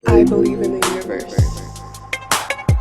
I believe in the universe.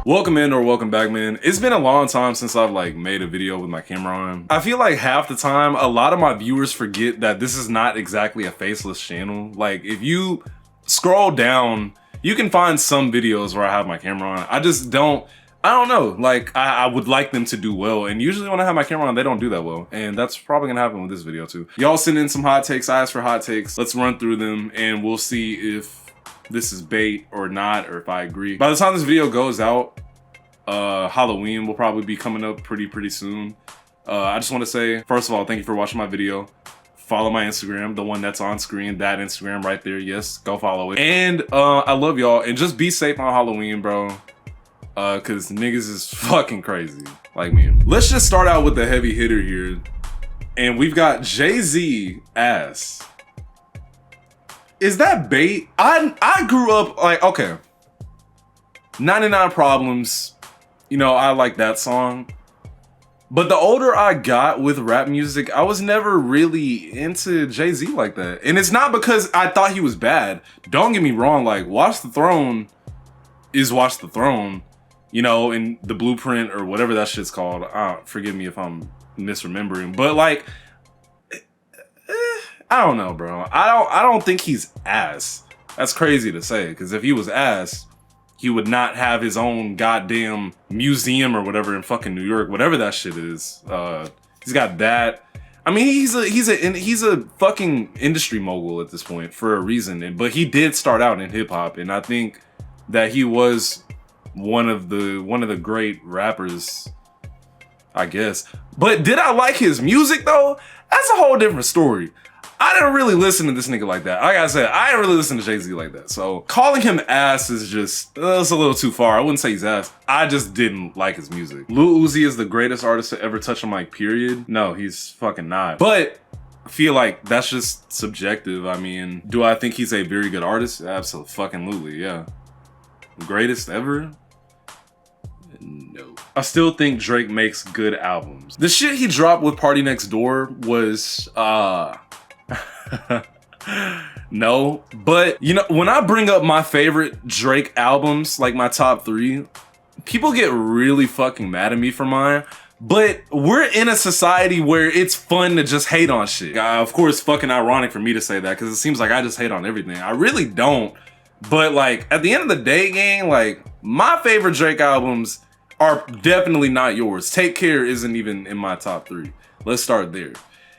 Welcome in or welcome back, man. It's been a long time since I've made a video with my camera on. I feel like half the time, a lot of my viewers forget that this is not exactly a faceless channel. Like if you scroll down, you can find some videos where I have my camera on. I don't know. Like I would like them to do well. And usually when I have my camera on, they don't do that well. And that's probably gonna happen with this video too. Y'all send in some hot takes. I asked for hot takes. Let's run through them and we'll see if this is bait or not, or if I agree. By the time this video goes out, Halloween will probably be coming up pretty soon. I just want to say, first of all, thank you for watching my video. Follow my Instagram, the one that's on screen, that Instagram right there. Yes, go follow it. And I love y'all, and just be safe on Halloween, bro. Cause niggas is fucking crazy, like me. Let's just start out with the heavy hitter here. And we've got Jay-Z Ass. Is that bait? I grew up like, okay, 99 Problems, you know, I like that song. But the older I got with rap music, I was never really into Jay-Z like that. And it's not because I thought he was bad. Don't get me wrong, like Watch the Throne is Watch the Throne, you know, in the Blueprint or whatever that shit's called. Forgive me if I'm misremembering, but like, I don't know, bro. I don't think he's ass. That's crazy to say, because if he was ass, he would not have his own goddamn museum or whatever in fucking New York, whatever that shit is. He's got that. I mean, he's a fucking industry mogul at this point for a reason. But he did start out in hip hop, and I think that he was one of the great rappers, I guess. But did I like his music though? That's a whole different story. I didn't really listen to this nigga like that. Like I said, I didn't really listen to Jay-Z like that. So calling him ass is just, it's a little too far. I wouldn't say he's ass. I just didn't like his music. Lil Uzi is the greatest artist to ever touch a mic, period. No, he's fucking not. But I feel like that's just subjective. I mean, do I think he's a very good artist? Absolutely, yeah. Greatest ever? No. I still think Drake makes good albums. The shit he dropped with Party Next Door was, no, but you know, when I bring up my favorite Drake albums, like my top 3, people get really fucking mad at me for mine. But we're in a society where it's fun to just hate on shit. Of course, fucking ironic for me to say that, because it seems like I just hate on everything. I really don't. But like, at the end of the day, gang, like my favorite Drake albums are definitely not yours. Take Care isn't even in my top 3. Let's start there.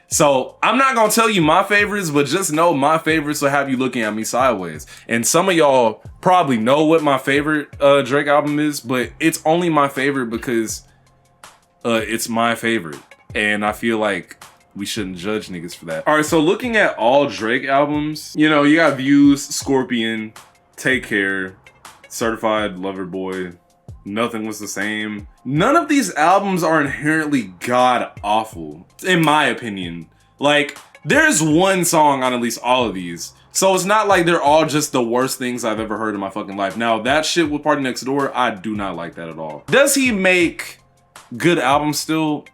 So I'm not gonna tell you my favorites, but just know my favorites will have you looking at me sideways. And some of y'all probably know what my favorite Drake album is, but it's only my favorite because it's my favorite. And I feel like we shouldn't judge niggas for that. All right, so looking at all Drake albums, you know, you got Views, Scorpion, Take Care, Certified Lover Boy, Nothing Was the Same. None of these albums are inherently god awful, in my opinion. Like, there's one song on at least all of these. So it's not like they're all just the worst things I've ever heard in my fucking life. Now, that shit with Party Next Door, I do not like that at all. Does he make good albums still?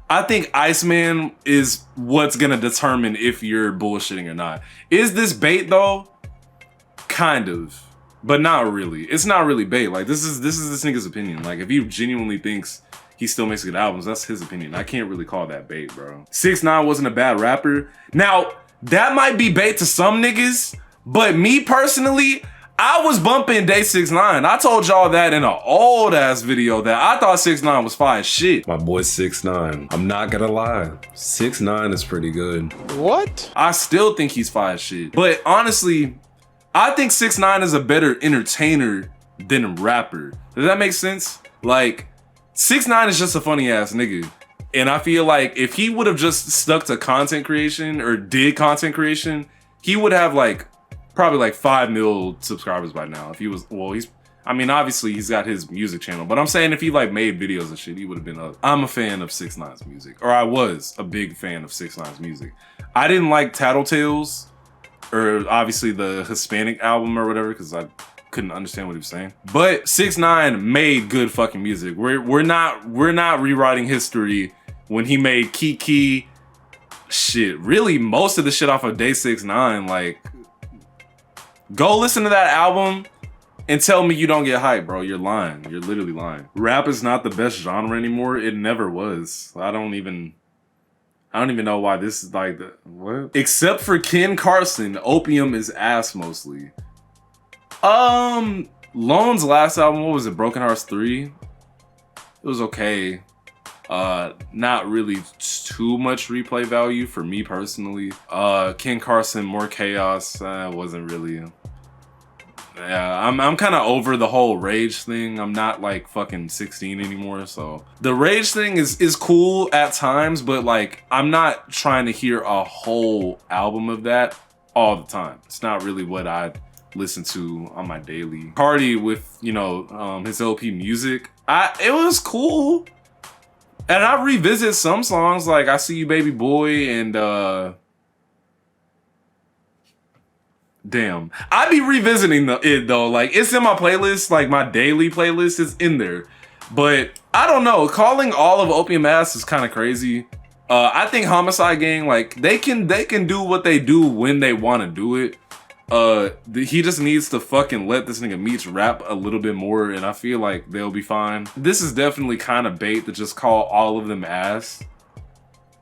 I think Iceman is what's gonna determine if you're bullshitting or not. Is this bait though? Kind of. But not really. It's not really bait. Like this is this nigga's opinion. Like if he genuinely thinks he still makes good albums, that's his opinion. I can't really call that bait, bro. 6ix9ine wasn't a bad rapper. Now, that might be bait to some niggas, but me personally, I was bumping Day 6ix9ine. I told y'all that in an old ass video that I thought 6ix9ine was fire as shit. My boy 6ix9ine. I'm not gonna lie. 6ix9ine is pretty good. What? I still think he's fire as shit. But honestly, I think 6ix9ine is a better entertainer than a rapper. Does that make sense? Like, 6ix9ine is just a funny ass nigga. And I feel like if he would have just stuck to content creation or did content creation, he would have like probably like 5 mil subscribers by now. If he was, well, I mean, obviously he's got his music channel, but I'm saying if he like made videos and shit, he would have been up. I'm a fan of 6ix9ine's music, or I was a big fan of 6ix9ine's music. I didn't like Tattletales, or obviously the Hispanic album or whatever, because I couldn't understand what he was saying. But 6ix9ine made good fucking music. We're not rewriting history when he made Kiki. Shit, really most of the shit off of Day 6ix9ine, like, go listen to that album and tell me you don't get hype, bro. You're lying. You're literally lying. Rap is not the best genre anymore. It never was. I don't even know why this is like the what? Except for Ken Carson, Opium is ass mostly. Lone's last album, what was it? Broken Hearts 3? It was okay. Not really too much replay value for me personally. Ken Carson, More Chaos, wasn't really. Yeah, I'm kind of over the whole rage thing. I'm not like fucking 16 anymore, so the rage thing is cool at times, but like I'm not trying to hear a whole album of that all the time. It's not really what I listen to on my daily. Carti with, you know, his LP music, it was cool. And I revisit some songs like I See You Baby Boy and damn. I be revisiting it though. Like it's in my playlist, like my daily playlist is in there. But I don't know, calling all of Opium ass is kind of crazy. I think Homicide Gang, like they can do what they do when they want to do it. He just needs to fucking let this nigga Meech rap a little bit more, and I feel like they'll be fine. This is definitely kind of bait to just call all of them ass,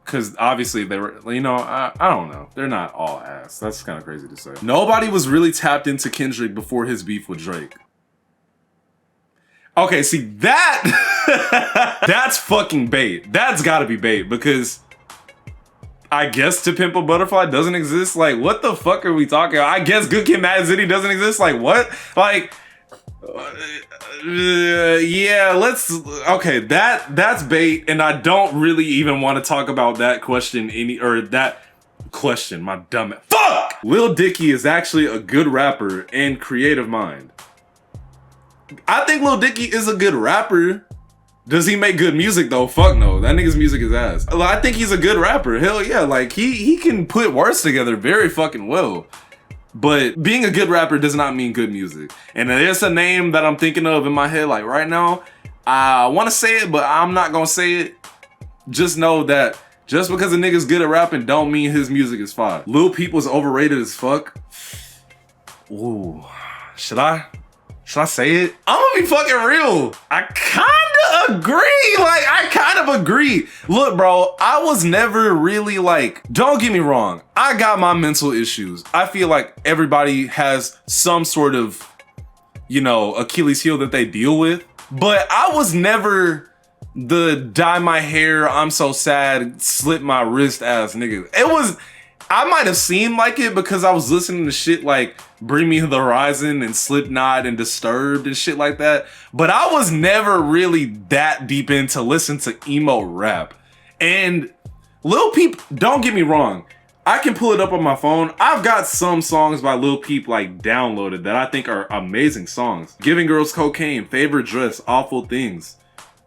because obviously they were, you know, I don't know, they're not all ass. That's kind of crazy to say. Nobody was really tapped into Kendrick before his beef with Drake. Okay, see that that's fucking bait. That's gotta be bait, because I guess To Pimp a Butterfly doesn't exist. Like, what the fuck are we talking about? I guess Good Kid, Mad City doesn't exist. Like, what? Like, yeah, okay, that's bait, and I don't really even want to talk about that question my dumb ass. Fuck! Lil Dicky is actually a good rapper and creative mind. I think Lil Dicky is a good rapper. Does he make good music though? Fuck no. That nigga's music is ass. I think he's a good rapper. Hell yeah. Like he can put words together very fucking well. But being a good rapper does not mean good music. And there's a name that I'm thinking of in my head like right now. I want to say it, but I'm not gonna say it. Just know that just because a nigga's good at rapping don't mean his music is fire. Lil Peep was overrated as fuck. Ooh. Should I say it? I'm gonna be fucking real. I kinda agree. Like, I kind of agree. Look, bro, I was never really like, don't get me wrong, I got my mental issues. I feel like everybody has some sort of, you know, Achilles heel that they deal with. But I was never the dye my hair, I'm so sad, slit my wrist ass nigga. I might have seemed like it because I was listening to shit like Bring Me the Horizon and Slipknot and Disturbed and shit like that. But I was never really that deep into listen to emo rap. And Lil Peep, don't get me wrong, I can pull it up on my phone. I've got some songs by Lil Peep like downloaded that I think are amazing songs. Giving Girls Cocaine, Favorite Dress, Awful Things,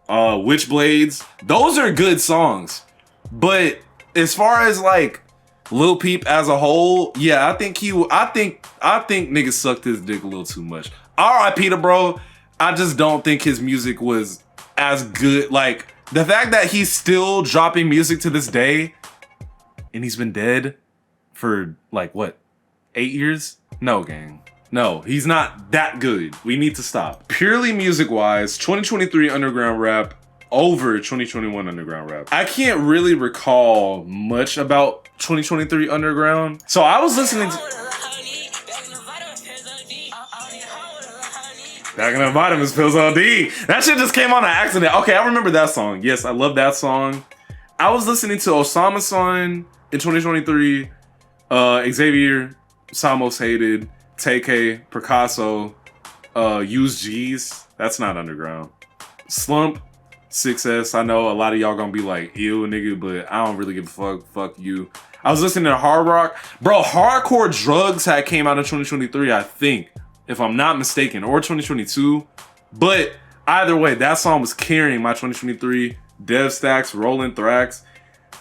Witchblades. Those are good songs. But as far as like Lil Peep as a whole, yeah, I think niggas sucked his dick a little too much. R.I.P. to bro. I just don't think his music was as good. Like, the fact that he's still dropping music to this day, and he's been dead for like what, 8 years? No, gang. No, he's not that good. We need to stop. Purely music-wise, 2023 underground rap over 2021 underground rap. I can't really recall much about 2023 underground. So I was listening to Back in the Vitamins Pills on D. That shit just came on an accident. Okay, I remember that song. Yes, I love that song. I was listening to Osama Son in 2023, Xavier, Samos Hated, TK, Picasso, Use G's. That's not underground. Slump, 6S. I know a lot of y'all gonna be like, ew, nigga, but I don't really give a fuck. Fuck you. I was listening to Hard Rock. Bro, Hardcore Drugs had came out in 2023, I think, if I'm not mistaken, or 2022. But either way, that song was carrying my 2023. Dev Stacks, Rolling Thrax.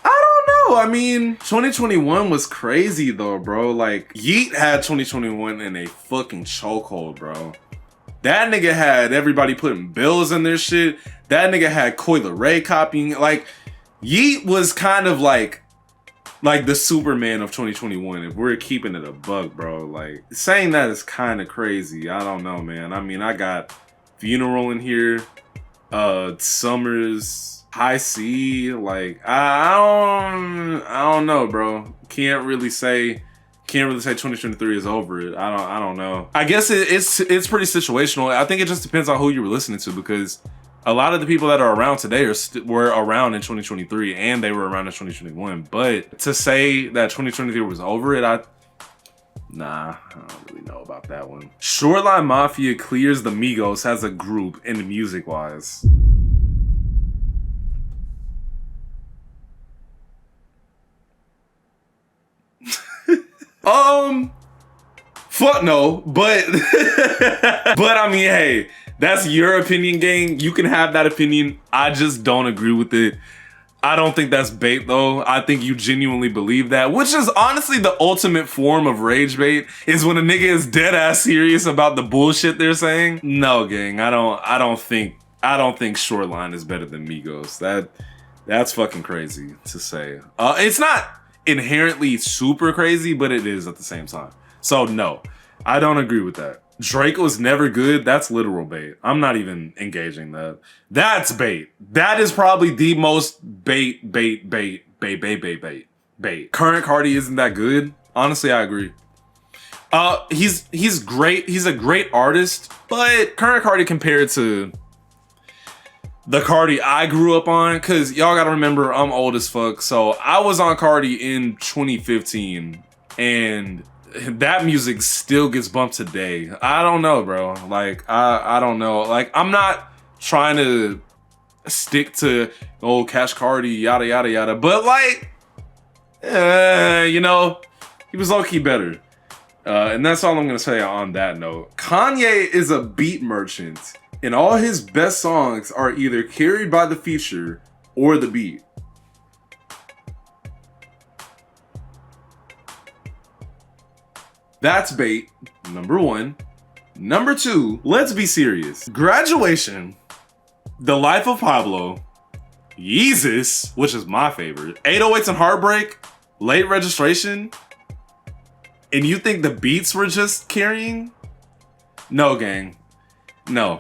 I don't know. I mean, 2021 was crazy though, bro. Like, Yeet had 2021 in a fucking chokehold, bro. That nigga had everybody putting bills in their shit. That nigga had Coi Leray copying. Like, Yeet was kind of like like the Superman of 2021. If we're keeping it a buck, bro, like saying that is kind of crazy. I don't know, man. I mean, I got Funeral in here, Summers, High C. Like I don't know, bro. Can't really say 2023 is over it. I don't know. I guess it's pretty situational. I think it just depends on who you were listening to, because a lot of the people that are around today were around in 2023 and they were around in 2021. But to say that 2023 was over it, I don't really know about that one. Shoreline Mafia clears the Migos as a group in music wise. Fuck no, but I mean, hey, that's your opinion, gang. You can have that opinion. I just don't agree with it. I don't think that's bait though. I think you genuinely believe that, which is honestly the ultimate form of rage bait, is when a nigga is dead ass serious about the bullshit they're saying. No, gang, I don't think Shoreline is better than Migos. That's fucking crazy to say. It's not inherently super crazy, but it is at the same time. So no, I don't agree with that. Drake was never good. That's literal bait. I'm not even engaging that. That's bait. That is probably the most bait. Current Carti isn't that good. Honestly, I agree. He's great. He's a great artist, but current Carti compared to the Carti I grew up on, cause y'all gotta remember I'm old as fuck. So I was on Carti in 2015 and that music still gets bumped today. I don't know, bro. Like, I don't know. Like, I'm not trying to stick to, oh, Cash Carti, yada, yada, yada. But, like, you know, he was low-key better. And that's all I'm going to say on that note. Kanye is a beat merchant, and all his best songs are either carried by the feature or the beat. That's bait, number one. Number two, let's be serious. Graduation, The Life of Pablo, Yeezus, which is my favorite, 808s and Heartbreak, Late Registration, and you think the beats were just carrying? No, gang. No.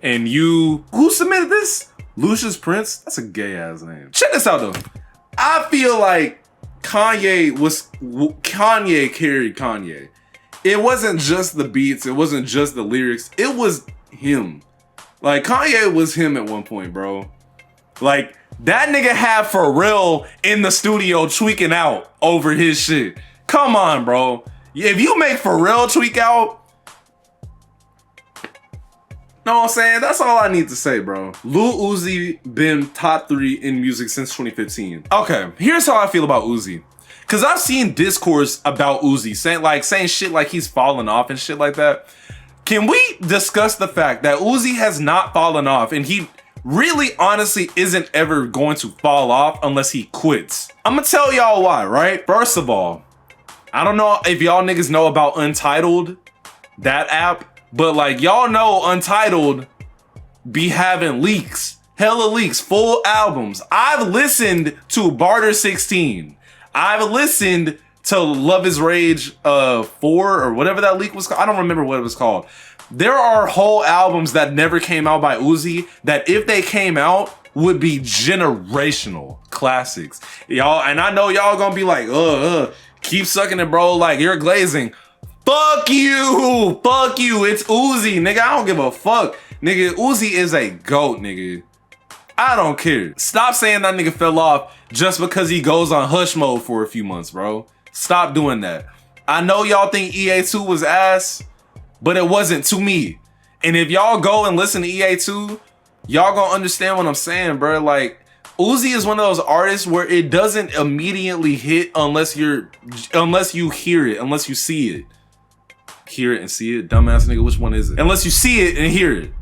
And who submitted this? Lucius Prince? That's a gay ass name. Check this out though. I feel like Kanye carried Kanye. It wasn't just the beats, it wasn't just the lyrics, it was him. Like, Kanye was him at one point, bro. Like, that nigga had Pharrell in the studio tweaking out over his shit. Come on, bro. If you make Pharrell tweak out, know what I'm saying? That's all I need to say, bro. Lil Uzi been top 3 in music since 2015. Okay, here's how I feel about Uzi. Cause I've seen discourse about Uzi saying shit like he's fallen off and shit like that. Can we discuss the fact that Uzi has not fallen off, and he really honestly isn't ever going to fall off unless he quits? I'm gonna tell y'all why, right? First of all, I don't know if y'all niggas know about Untitled, that app. But like, y'all know Untitled be having leaks, hella leaks, full albums. I've listened to Barter 16. I've listened to Love Is Rage 4 or whatever that leak was called. I don't remember what it was called. There are whole albums that never came out by Uzi that if they came out would be generational classics. Y'all, and I know y'all gonna be like, keep sucking it, bro. Like, you're glazing. Fuck you, it's Uzi, nigga. I don't give a fuck, nigga. Uzi is a GOAT, nigga. I don't care. Stop saying that nigga fell off just because he goes on hush mode for a few months, bro. Stop doing that. I know y'all think EA2 was ass, but it wasn't to me. And if y'all go and listen to EA2, y'all gonna understand what I'm saying, bro. Like, Uzi is one of those artists where it doesn't immediately hit unless you hear it, unless you see it. Hear it and see it, dumbass nigga, which one is it? Unless you see it and hear it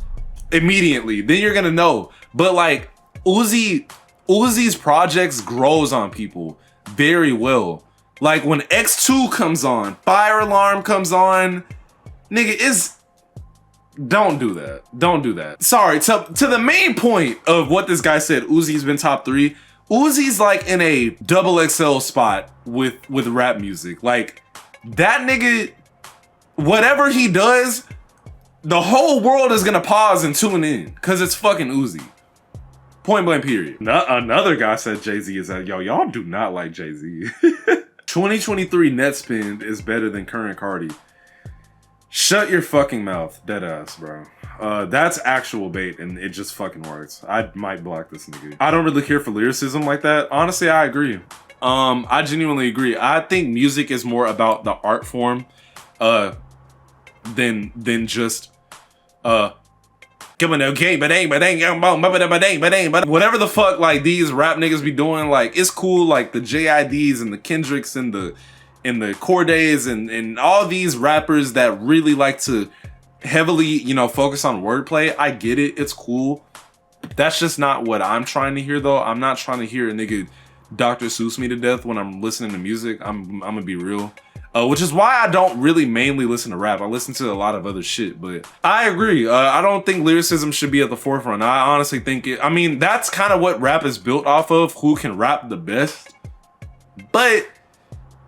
immediately, then you're gonna know. But like, Uzi's projects grows on people very well. Like, when X2 comes on, Fire Alarm comes on, nigga, don't do that. Don't do that. Sorry, to the main point of what this guy said, Uzi's been top 3. Uzi's like in a double XL spot with rap music. Like that nigga, whatever he does, the whole world is gonna pause and tune in because it's fucking Uzi. Point blank period. Another guy said Jay-Z is that, yo, y'all do not like Jay-Z. 2023 net spend is better than current Carti. Shut your fucking mouth, dead ass, bro. That's actual bait and it just fucking works. I might block this nigga. I don't really care for lyricism like that. Honestly, I agree. I genuinely agree. I think music is more about the art form than just whatever the fuck like these rap niggas be doing. Like it's cool, like the JIDs and the Kendricks and the Cordays and all these rappers that really like to heavily, you know, focus on wordplay. I get it, it's cool. That's just not what I'm trying to hear though. I'm not trying to hear a nigga Dr. Seuss me to death when I'm listening to music. I'm gonna be real. Which is why I don't really mainly listen to rap. I listen to a lot of other shit, but I agree. I don't think lyricism should be at the forefront. I honestly think I mean, that's kind of what rap is built off of, who can rap the best. But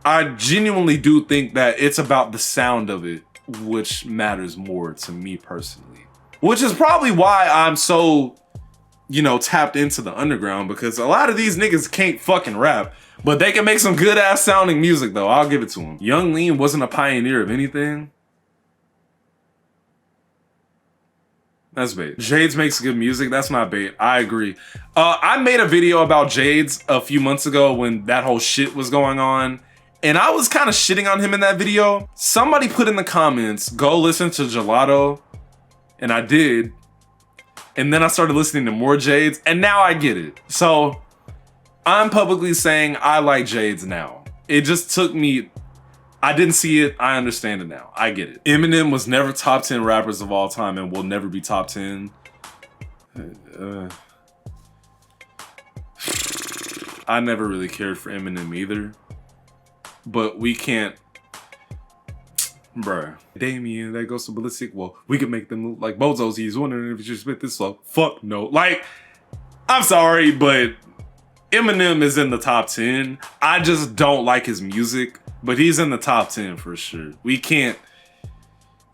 I genuinely do think that it's about the sound of it, which matters more to me personally. Which is probably why I'm so, you know, tapped into the underground, because a lot of these niggas can't fucking rap. But they can make some good ass sounding music though, I'll give it to him. Young Lean wasn't a pioneer of anything. That's bait. Jaydes makes good music, that's not bait, I agree. I made a video about Jaydes a few months ago when that whole shit was going on. And I was kind of shitting on him in that video. Somebody put in the comments, go listen to Gelato. And I did. And then I started listening to more Jaydes and now I get it. So I'm publicly saying I like Jaydes now. It just took me, I didn't see it, I understand it now. I get it. Eminem was never top 10 rappers of all time and will never be top 10. I never really cared for Eminem either. But we can't, bruh. Damien, that goes to ballistic. Well, we could make them look like bozos. He's wondering if you should spit this slow. Fuck no. Like, I'm sorry, but Eminem is in the top 10. I just don't like his music, but he's in the top 10 for sure. We can't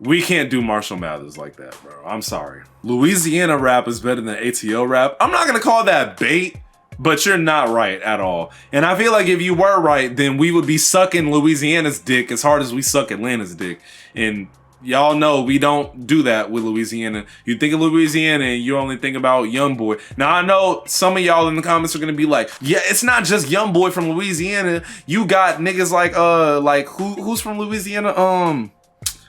do Marshall Mathers like that, bro. I'm sorry. Louisiana rap is better than ATL rap. I'm not gonna call that bait, but you're not right at all. And I feel like if you were right, then we would be sucking Louisiana's dick as hard as we suck Atlanta's dick. And y'all know we don't do that with Louisiana. You think of Louisiana and you only think about Youngboy. Now I know some of y'all in the comments are gonna be like, yeah, it's not just Youngboy from Louisiana. You got niggas like who's from Louisiana?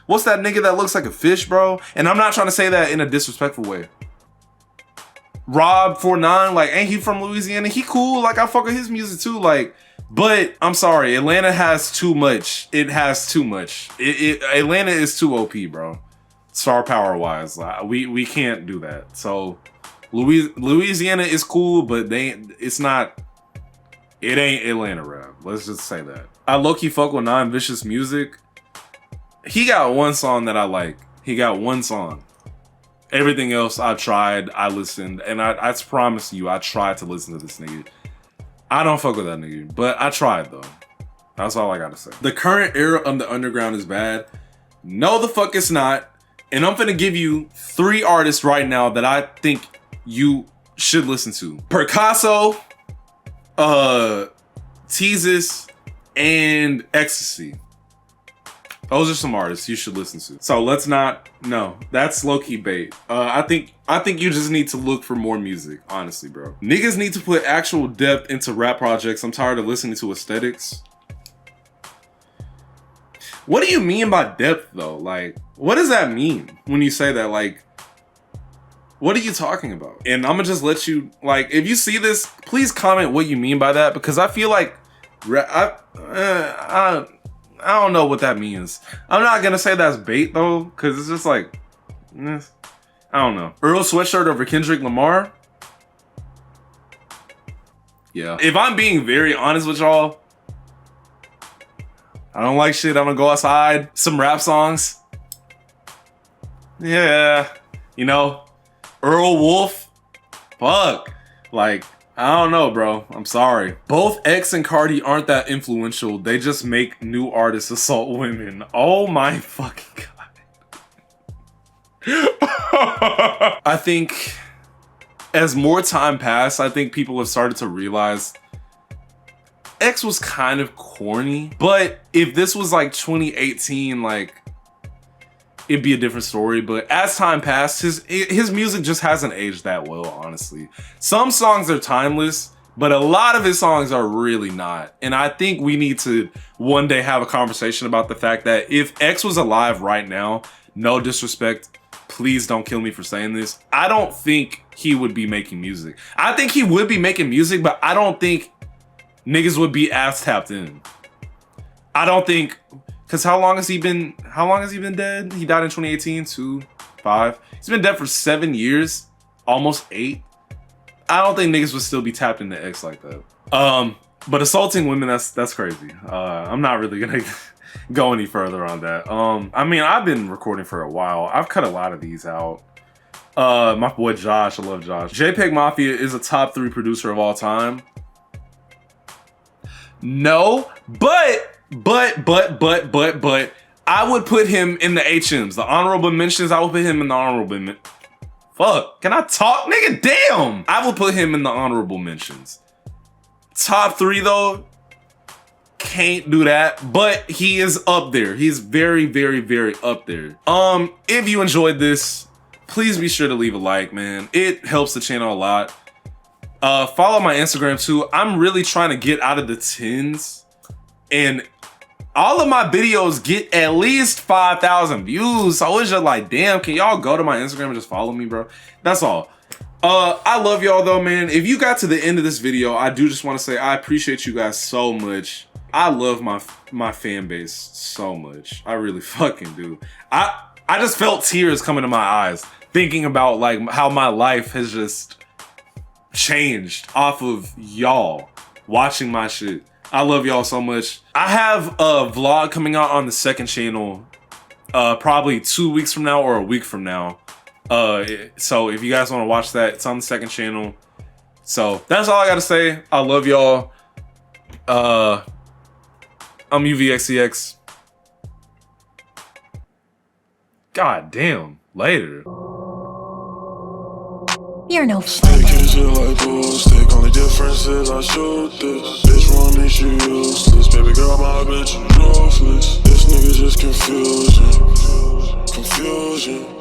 What's that nigga that looks like a fish, bro? And I'm not trying to say that in a disrespectful way. Rob 49, like, ain't he from Louisiana? He cool, like I fuck with his music too, like. But I'm sorry, Atlanta has too much. It has too much. Atlanta is too OP, bro. Star power wise, like, we can't do that. So Louisiana is cool, but it ain't Atlanta rap. Let's just say that. I low-key fuck with Non-Vicious music. He got one song that I like. He got one song. Everything else I tried, I listened, and I promise you, I tried to listen to this nigga. I don't fuck with that nigga, but I tried though. That's all I gotta say. The current era of the underground is bad. No, the fuck it's not. And I'm finna give you 3 artists right now that I think you should listen to. Picasso, Teezus, and Ecstasy. Those are some artists you should listen to. So let's not, no, that's low-key bait. I think you just need to look for more music, honestly, bro. Niggas need to put actual depth into rap projects. I'm tired of listening to aesthetics. What do you mean by depth though? Like, what does that mean when you say that? Like, what are you talking about? And I'm gonna just let you, like, if you see this, please comment what you mean by that, because I feel like, I don't know what that means. I'm not gonna say that's bait though, because it's just like, I don't know. Earl Sweatshirt over Kendrick Lamar? Yeah. If I'm being very honest with y'all, I don't like shit. I'm gonna go outside. Some rap songs. Yeah. You know, Earl Wolf. Fuck. Like, I don't know, bro. I'm sorry. Both X and Carti aren't that influential. They just make new artists assault women. Oh my fucking god. I think as more time passed, I think people have started to realize X was kind of corny. But if this was like 2018, like, it'd be a different story. But as time passed, his music just hasn't aged that well, honestly. Some songs are timeless, but a lot of his songs are really not. And I think we need to one day have a conversation about the fact that if X was alive right now, no disrespect, please don't kill me for saying this, I don't think he would be making music. I think he would be making music, but I don't think niggas would be as tapped in. I don't think, because how long has he been dead? He died in 2018, 5. He's been dead for 7 years, almost 8. I don't think niggas would still be tapped into X like that. But assaulting women, that's crazy. I'm not really gonna go any further on that. I mean, I've been recording for a while. I've cut a lot of these out. My boy Josh, I love Josh. JPEGMafia is a top 3 producer of all time. No, but I would put him in the HMs, the honorable mentions. I would put him in the honorable fuck, can I talk, nigga? Damn! I would put him in the honorable mentions. Top 3 though, can't do that, but he is up there. He's very, very, very up there. If you enjoyed this, please be sure to leave a like, man. It helps the channel a lot. Follow my Instagram too. I'm really trying to get out of the 10s, and all of my videos get at least 5,000 views. So it's just like, damn, can y'all go to my Instagram and just follow me, bro? That's all. I love y'all though, man. If you got to the end of this video, I do just want to say I appreciate you guys so much. I love my fan base so much. I really fucking do. I just felt tears coming to my eyes thinking about like how my life has just changed off of y'all watching my shit. I love y'all so much. I have a vlog coming out on the second channel probably 2 weeks from now or a week from now. So if you guys want to watch that, it's on the second channel. So that's all I gotta say. I love y'all. I'm UVXCX. God damn. Later. You're no Stick is it like bull stick. Only difference is I shoot this. Bitch won't need you useless. Baby girl, my bitch, you ruthless. This nigga just confusion. Confusion.